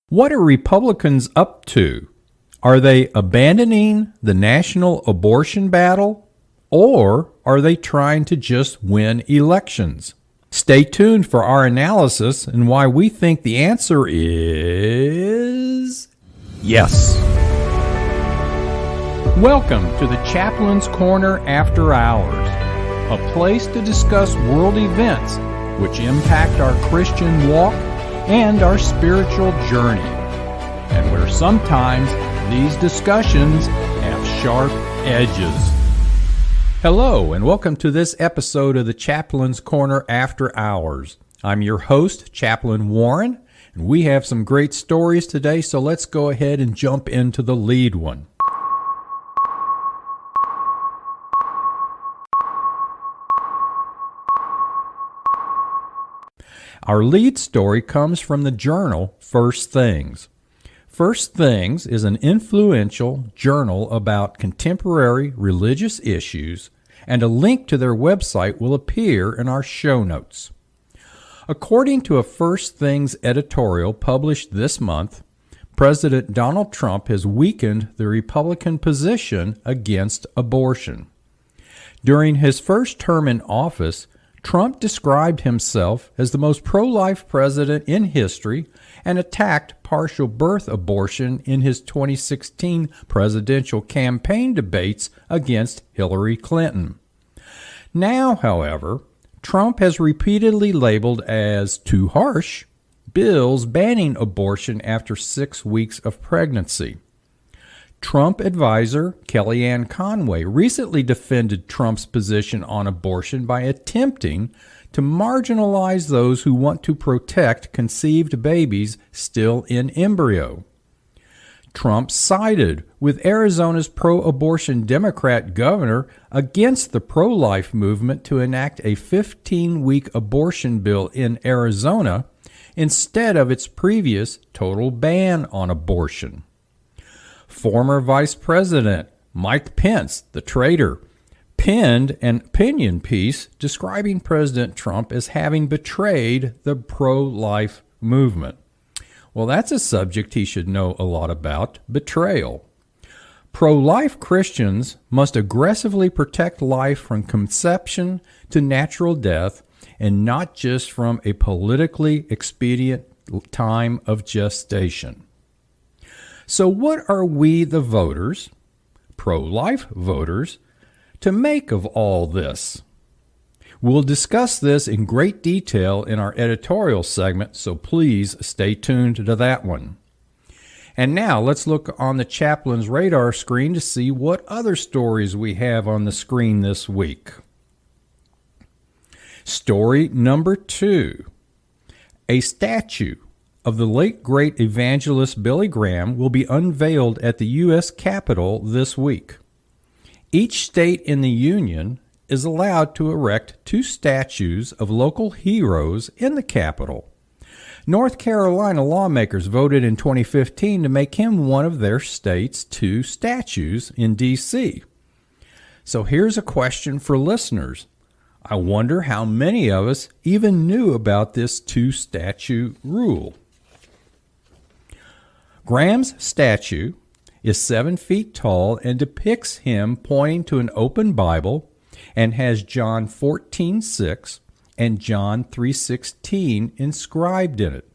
What are Republicans up to? Are they abandoning the national abortion battle, or are they trying to just win elections? Stay tuned for our analysis and why we think the answer is yes. Welcome to the Chaplain's Corner After Hours, a place to discuss world events which impact our Christian walk and our spiritual journey, and where sometimes these discussions have sharp edges. Hello, and welcome to this episode of the Chaplain's Corner After Hours. I'm your host, Chaplain Warren, and we have some great stories today, so let's go ahead and jump into the lead one. Our lead story comes from the journal First Things. First Things is an influential journal about contemporary religious issues, and a link to their website will appear in our show notes. According to a First Things editorial published this month, President Donald Trump has weakened the Republican position against abortion. During his first term in office, Trump described himself as the most pro-life president in history and attacked partial birth abortion in his 2016 presidential campaign debates against Hillary Clinton. Now, however, Trump has repeatedly labeled as too harsh bills banning abortion after 6 weeks of pregnancy. Trump advisor Kellyanne Conway recently defended Trump's position on abortion by attempting to marginalize those who want to protect conceived babies still in embryo. Trump sided with Arizona's pro-abortion Democrat governor against the pro-life movement to enact a 15-week abortion bill in Arizona instead of its previous total ban on abortion. Former Vice President Mike Pence, the traitor, penned an opinion piece describing President Trump as having betrayed the pro-life movement. Well, that's a subject he should know a lot about, betrayal. Pro-life Christians must aggressively protect life from conception to natural death, and not just from a politically expedient time of gestation. So what are we, the voters, pro-life voters, to make of all this? We'll discuss this in great detail in our editorial segment, so please stay tuned to that one. And now let's look on the Chaplain's radar screen to see what other stories we have on the screen this week. Story number 2. A statue of the late great evangelist Billy Graham will be unveiled at the U.S. Capitol this week. Each state in the Union is allowed to erect 2 statues of local heroes in the Capitol. North Carolina lawmakers voted in 2015 to make him one of their state's 2 statues in D.C. So here's a question for listeners. I wonder how many of us even knew about this 2-statue rule. Graham's statue is 7 feet tall and depicts him pointing to an open Bible and has John 14:6 and John 3:16 inscribed in it.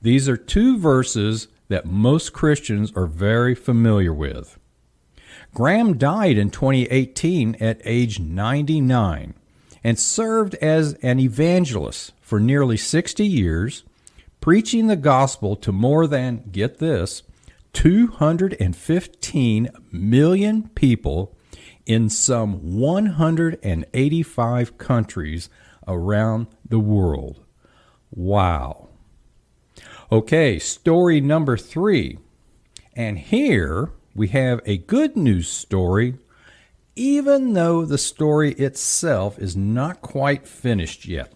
These are 2 verses that most Christians are very familiar with. Graham died in 2018 at age 99 and served as an evangelist for nearly 60 years, preaching the gospel to more than, get this, 215 million people in some 185 countries around the world. Wow. Okay, story number 3. And here we have a good news story, even though the story itself is not quite finished yet.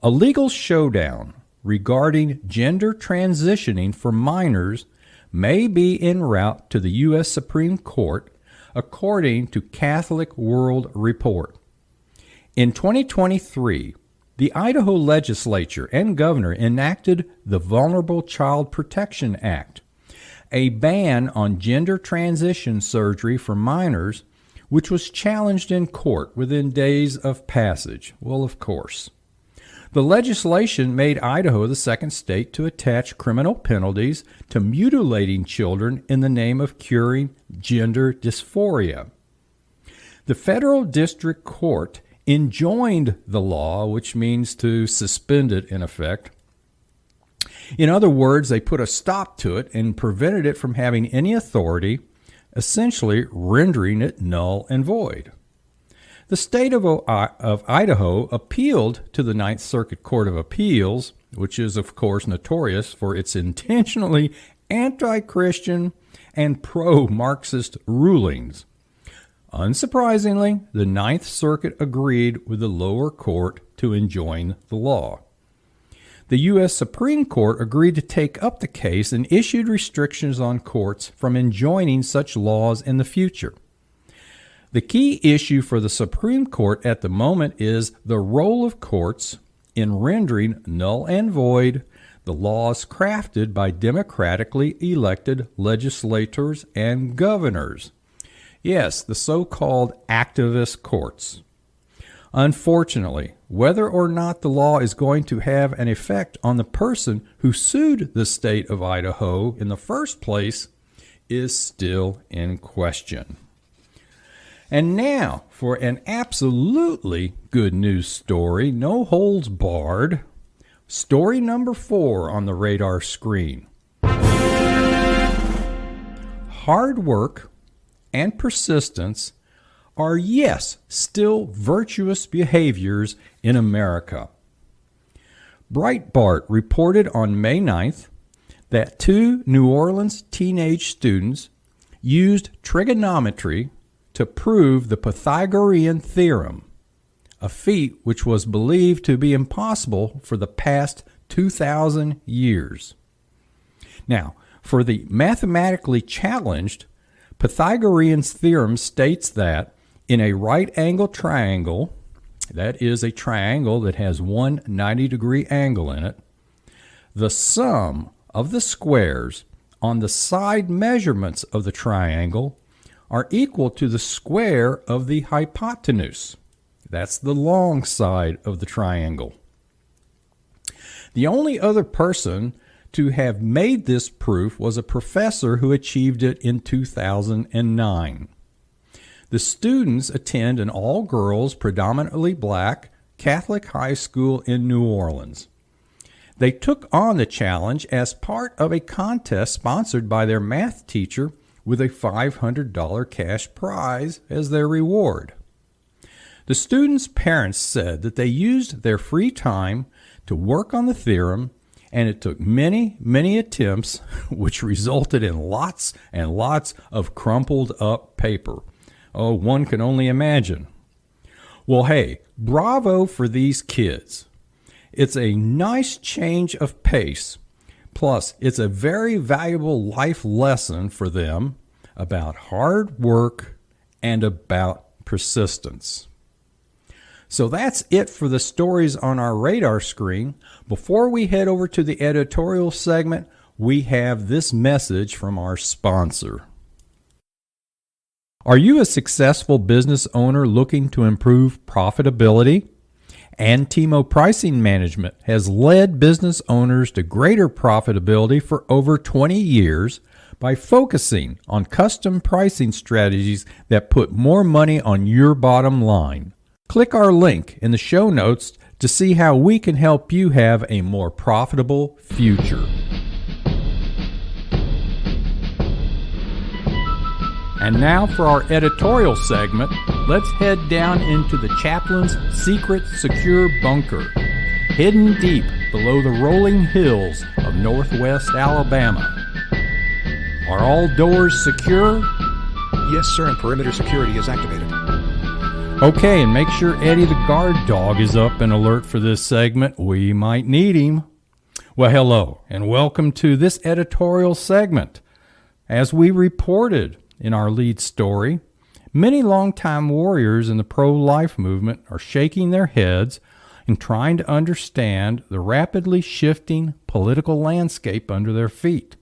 A legal showdown regarding gender transitioning for minors may be en route to the U.S. Supreme Court, according to Catholic World Report. In 2023, The Idaho legislature and governor enacted the Vulnerable Child Protection Act, a ban on gender transition surgery for minors, which was challenged in court within days of passage. Well, of course. The legislation made Idaho the second state to attach criminal penalties to mutilating children in the name of curing gender dysphoria. The federal district court enjoined the law, which means to suspend it in effect. In other words, they put a stop to it and prevented it from having any authority, essentially rendering it null and void. The state of Idaho appealed to the Ninth Circuit Court of Appeals, which is, of course, notorious for its intentionally anti-Christian and pro-Marxist rulings. Unsurprisingly, the Ninth Circuit agreed with the lower court to enjoin the law. The U.S. Supreme Court agreed to take up the case and issued restrictions on courts from enjoining such laws in the future. The key issue for the Supreme Court at the moment is the role of courts in rendering null and void the laws crafted by democratically elected legislators and governors. Yes, the so-called activist courts. Unfortunately, whether or not the law is going to have an effect on the person who sued the state of Idaho in the first place is still in question. And now for an absolutely good news story, no holds barred. Story number 4 on the radar screen. Hard work and persistence are, yes, still virtuous behaviors in America. Breitbart reported on May 9th that 2 New Orleans teenage students used trigonometry to prove the Pythagorean theorem, a feat which was believed to be impossible for the past 2,000 years. Now, for the mathematically challenged, Pythagorean's theorem states that in a right-angled triangle, that is a triangle that has one 90-degree angle in it, the sum of the squares on the side measurements of the triangle are equal to the square of the hypotenuse. That's the long side of the triangle. The only other person to have made this proof was a professor who achieved it in 2009. The students attend an all-girls, predominantly black, Catholic high school in New Orleans. They took on the challenge as part of a contest sponsored by their math teacher with a $500 cash prize as their reward. The students' parents said that they used their free time to work on the theorem, and it took many, many attempts, which resulted in lots and lots of crumpled up paper. Oh, one can only imagine. Well, hey, bravo for these kids. It's a nice change of pace. Plus, it's a very valuable life lesson for them about hard work and about persistence. So that's it for the stories on our radar screen. Before we head over to the editorial segment, we have this message from our sponsor. Are you a successful business owner looking to improve profitability? Antimo Pricing Management has led business owners to greater profitability for over 20 years by focusing on custom pricing strategies that put more money on your bottom line. Click our link in the show notes to see how we can help you have a more profitable future. And now for our editorial segment, let's head down into the Chaplain's secret secure bunker, hidden deep below the rolling hills of northwest Alabama. Are all doors secure? Yes, sir, and perimeter security is activated. Okay, and make sure Eddie the guard dog is up and alert for this segment. We might need him. Well, hello, and welcome to this editorial segment. As we reported in our lead story, many longtime warriors in the pro-life movement are shaking their heads in trying to understand the rapidly shifting political landscape under their feet.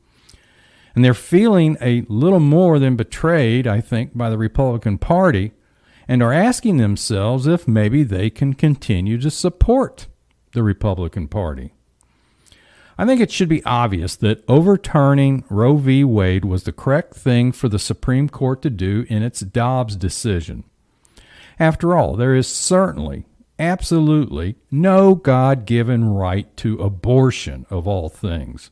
And they're feeling a little more than betrayed, I think, by the Republican Party, and are asking themselves if maybe they can continue to support the Republican Party. I think it should be obvious that overturning Roe v. Wade was the correct thing for the Supreme Court to do in its Dobbs decision. After all, there is certainly, absolutely, no God-given right to abortion of all things.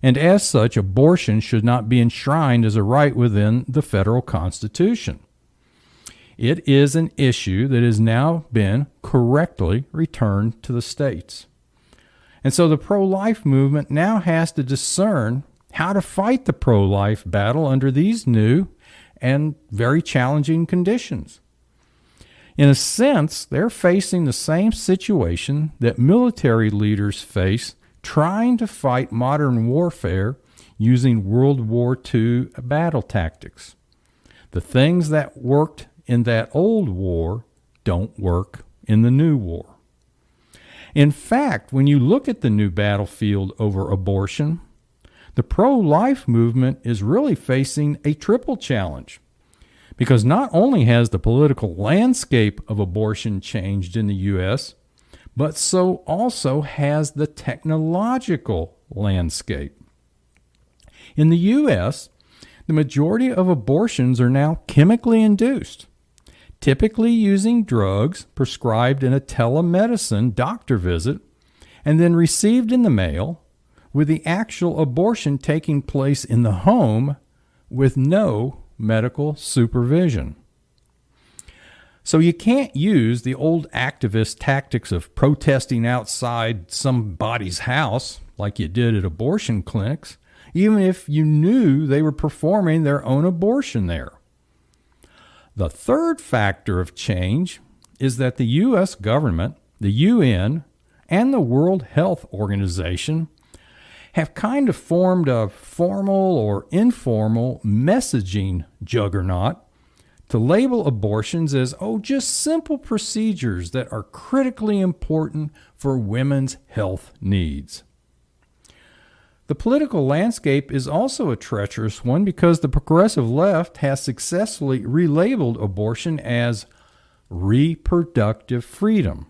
And as such, abortion should not be enshrined as a right within the federal Constitution. It is an issue that has now been correctly returned to the states. And so the pro-life movement now has to discern how to fight the pro-life battle under these new and very challenging conditions. In a sense, they're facing the same situation that military leaders face trying to fight modern warfare using World War II battle tactics. The things that worked in that old war don't work in the new war. In fact, when you look at the new battlefield over abortion, the pro-life movement is really facing a triple challenge, because not only has the political landscape of abortion changed in the U.S., but so also has the technological landscape. In the U.S., the majority of abortions are now chemically induced, typically using drugs prescribed in a telemedicine doctor visit and then received in the mail, with the actual abortion taking place in the home with no medical supervision. So you can't use the old activist tactics of protesting outside somebody's house like you did at abortion clinics, even if you knew they were performing their own abortion there. The third factor of change is that the U.S. government, the UN, and the World Health Organization have kind of formed a formal or informal messaging juggernaut to label abortions as, just simple procedures that are critically important for women's health needs. The political landscape is also a treacherous one because the progressive left has successfully relabeled abortion as reproductive freedom,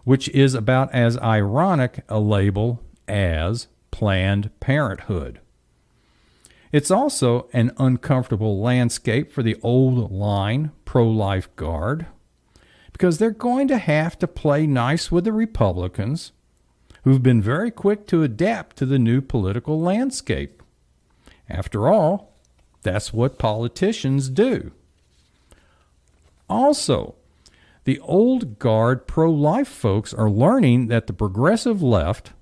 which is about as ironic a label as Planned Parenthood. It's also an uncomfortable landscape for the old line pro-life guard, because they're going to have to play nice with the Republicans, who've been very quick to adapt to the new political landscape. After all, that's what politicians do. Also, the old guard pro-life folks are learning that the progressive left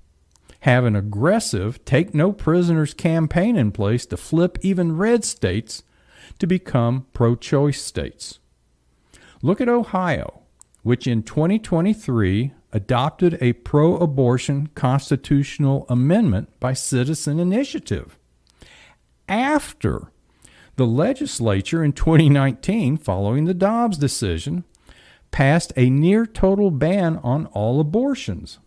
have an aggressive take-no-prisoners campaign in place to flip even red states to become pro-choice states. Look at Ohio, which in 2023 adopted a pro-abortion constitutional amendment by citizen initiative, after the legislature in 2019, following the Dobbs decision, passed a near-total ban on all abortions.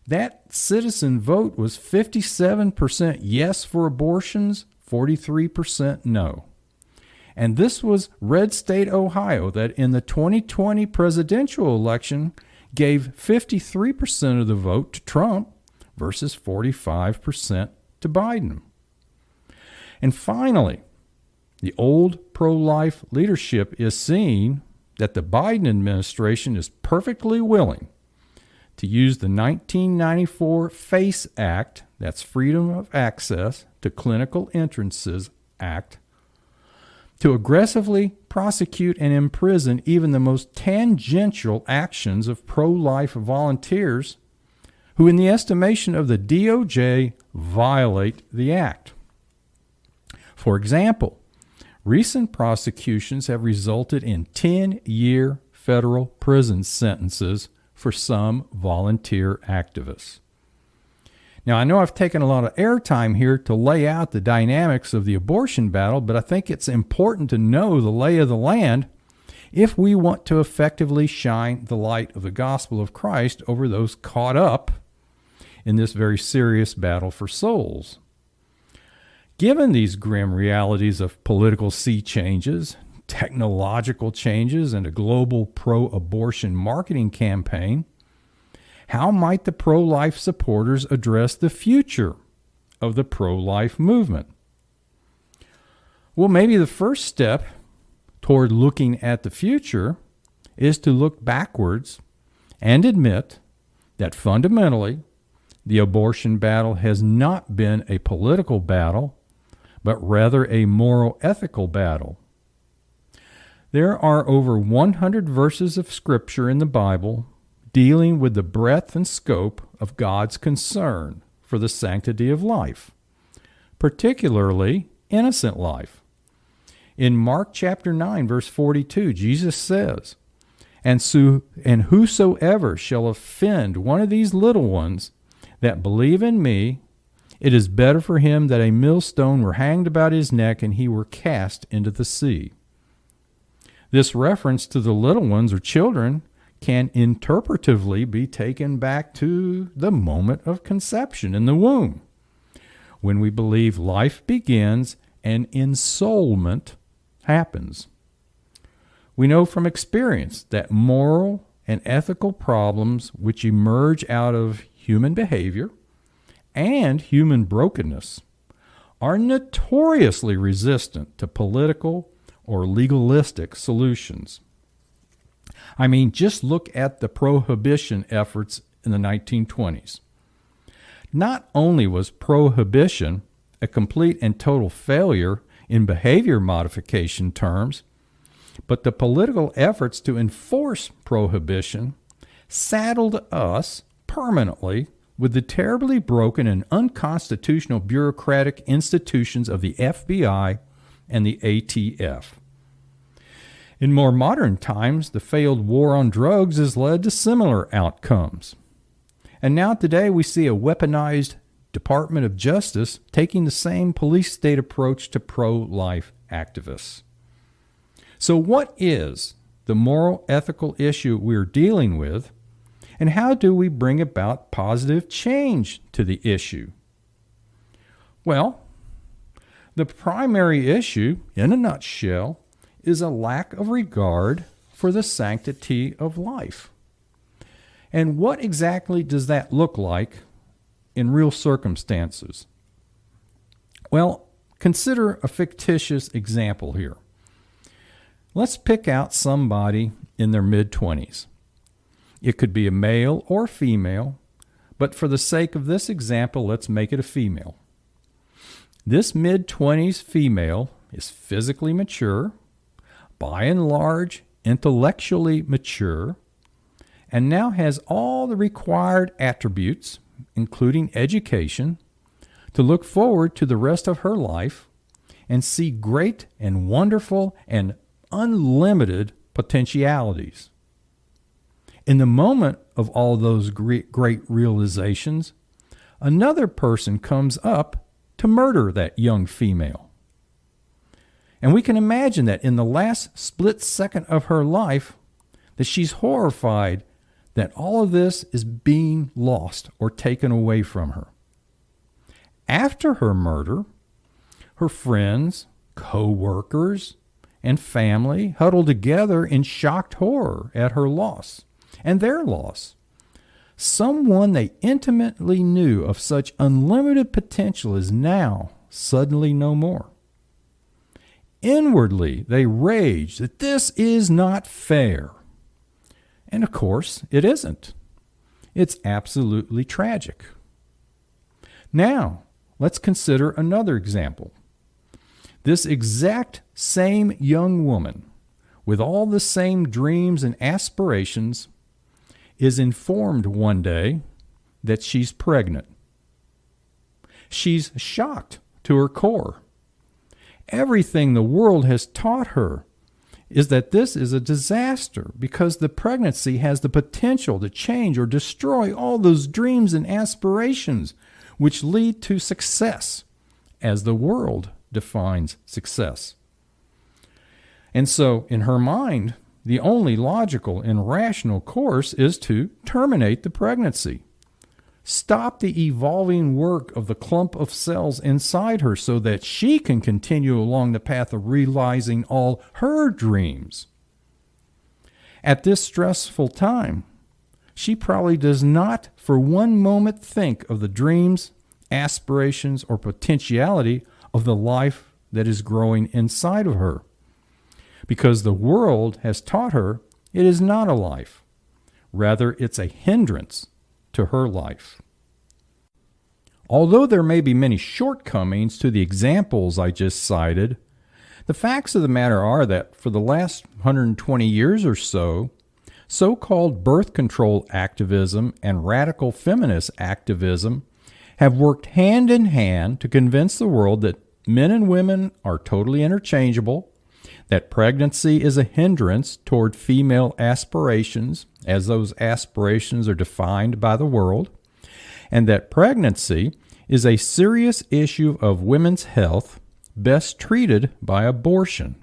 That citizen vote was 57% yes for abortions, 43% no. And this was red state Ohio that in the 2020 presidential election gave 53% of the vote to Trump versus 45% to Biden. And finally, the old pro-life leadership is seeing that the Biden administration is perfectly willing to use the 1994 FACE Act, that's Freedom of Access to Clinical Entrances Act, to aggressively prosecute and imprison even the most tangential actions of pro-life volunteers who, in the estimation of the DOJ, violate the act. For example, recent prosecutions have resulted in 10-year federal prison sentences for some volunteer activists. Now, I know I've taken a lot of airtime here to lay out the dynamics of the abortion battle, but I think it's important to know the lay of the land if we want to effectively shine the light of the gospel of Christ over those caught up in this very serious battle for souls. Given these grim realities of political sea changes, technological changes, and a global pro-abortion marketing campaign, how might the pro-life supporters address the future of the pro-life movement? Well, maybe the first step toward looking at the future is to look backwards and admit that fundamentally the abortion battle has not been a political battle, but rather a moral ethical battle. There are over 100 verses of Scripture in the Bible dealing with the breadth and scope of God's concern for the sanctity of life, particularly innocent life. In Mark chapter 9, verse 42, Jesus says, And whosoever shall offend one of these little ones that believe in me, it is better for him that a millstone were hanged about his neck and he were cast into the sea. This reference to the little ones or children can interpretively be taken back to the moment of conception in the womb, when we believe life begins and ensoulment happens. We know from experience that moral and ethical problems which emerge out of human behavior and human brokenness are notoriously resistant to political or legalistic solutions. I mean, just look at the prohibition efforts in the 1920s. Not only was prohibition a complete and total failure in behavior modification terms, but the political efforts to enforce prohibition saddled us permanently with the terribly broken and unconstitutional bureaucratic institutions of the FBI and the ATF. In more modern times, the failed war on drugs has led to similar outcomes. And now today we see a weaponized Department of Justice taking the same police state approach to pro-life activists. So what is the moral ethical issue we're dealing with, and how do we bring about positive change to the issue? Well, the primary issue, in a nutshell, is a lack of regard for the sanctity of life. And what exactly does that look like in real circumstances? Well, consider a fictitious example here. Let's pick out somebody in their mid-20s. It could be a male or female, but for the sake of this example, let's make it a female. This mid-20s female is physically mature, by and large intellectually mature, and now has all the required attributes, including education, to look forward to the rest of her life and see great and wonderful and unlimited potentialities. In the moment of all those great realizations, another person comes up to murder that young female. And we can imagine that in the last split second of her life, that she's horrified that all of this is being lost or taken away from her. After her murder, her friends, co-workers, and family huddle together in shocked horror at her loss and their loss. Someone they intimately knew of such unlimited potential is now suddenly no more. Inwardly, they rage that this is not fair. And of course, it isn't. It's absolutely tragic. Now, let's consider another example. This exact same young woman, with all the same dreams and aspirations, is informed one day that she's pregnant. She's shocked to her core. Everything the world has taught her is that this is a disaster because the pregnancy has the potential to change or destroy all those dreams and aspirations which lead to success, as the world defines success. And so, in her mind, the only logical and rational course is to terminate the pregnancy. Stop the evolving work of the clump of cells inside her so that she can continue along the path of realizing all her dreams. At this stressful time, she probably does not for one moment think of the dreams, aspirations, or potentiality of the life that is growing inside of her, because the world has taught her it is not a life. Rather, it's a hindrance to her life. Although there may be many shortcomings to the examples I just cited, the facts of the matter are that for the last 120 years or so, so-called birth control activism and radical feminist activism have worked hand in hand to convince the world that men and women are totally interchangeable, that pregnancy is a hindrance toward female aspirations, as those aspirations are defined by the world, and that pregnancy is a serious issue of women's health best treated by abortion.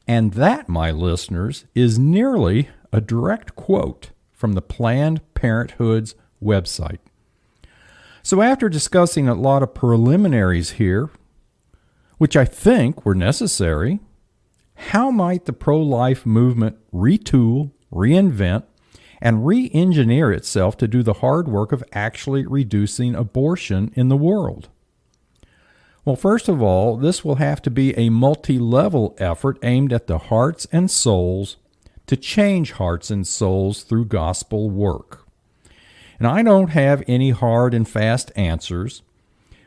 And that, my listeners, is nearly a direct quote from the Planned Parenthood's website. So after discussing a lot of preliminaries here, which I think were necessary, how might the pro-life movement retool, reinvent, and re-engineer itself to do the hard work of actually reducing abortion in the world? Well, first of all, this will have to be a multi-level effort aimed at the hearts and souls to change hearts and souls through gospel work. And I don't have any hard and fast answers,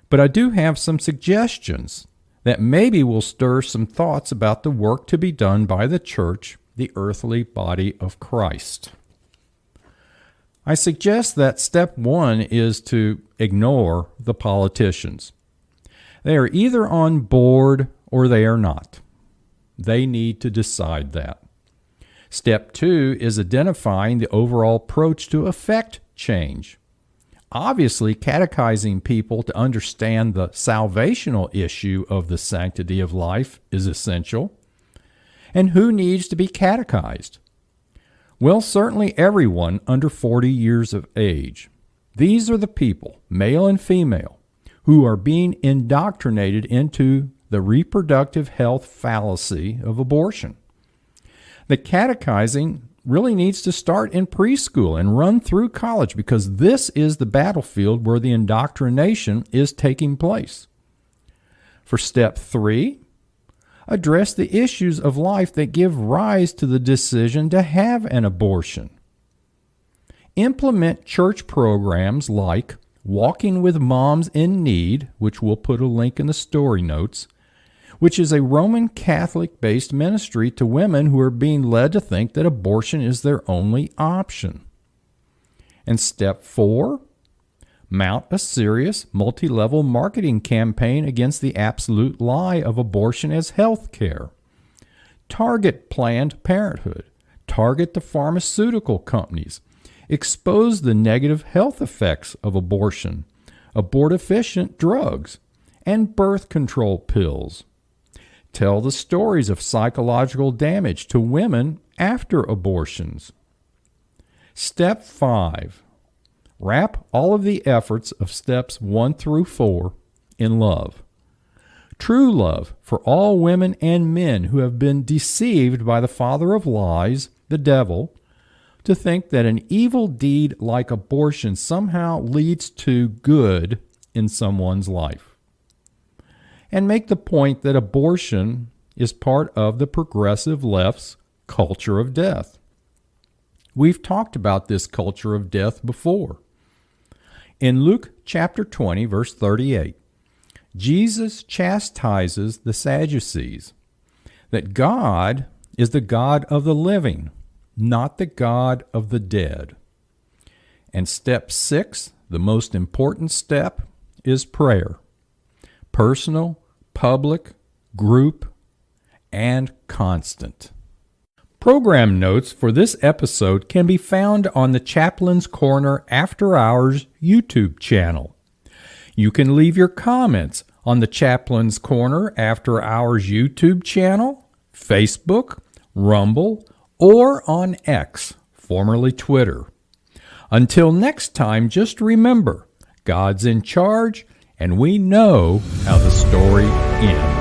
but I do have some suggestions that maybe will stir some thoughts about the work to be done by the church, the earthly body of Christ. I suggest that step one is to ignore the politicians. They are either on board or they are not. They need to decide that. Step two is identifying the overall approach to effect change. Obviously, catechizing people to understand the salvational issue of the sanctity of life is essential. And who needs to be catechized? Well, certainly everyone under 40 years of age. These are the people, male and female, who are being indoctrinated into the reproductive health fallacy of abortion. The catechizing really needs to start in preschool and run through college because this is the battlefield where the indoctrination is taking place. For step three, address the issues of life that give rise to the decision to have an abortion. Implement church programs like Walking with Moms in Need, which we'll put a link in the story notes, which is a Roman Catholic-based ministry to women who are being led to think that abortion is their only option. And step four, mount a serious multi-level marketing campaign against the absolute lie of abortion as health care. Target Planned Parenthood. Target the pharmaceutical companies. Expose the negative health effects of abortion, abortifacient drugs, and birth control pills. Tell the stories of psychological damage to women after abortions. Step 5. Wrap all of the efforts of steps 1 through 4 in love. True love for all women and men who have been deceived by the father of lies, the devil, to think that an evil deed like abortion somehow leads to good in someone's life. And make the point that abortion is part of the progressive left's culture of death. We've talked about this culture of death before. In Luke chapter 20, verse 38, Jesus chastises the Sadducees that God is the God of the living, not the God of the dead. And step 6, the most important step, is prayer. Personal, public, group, and constant. Program notes for this episode can be found on the Chaplain's Corner After Hours YouTube channel. You can leave your comments on the Chaplain's Corner After Hours YouTube channel, Facebook, Rumble, or on X, formerly Twitter. Until next time, just remember, God's in charge, and we know how the story ends.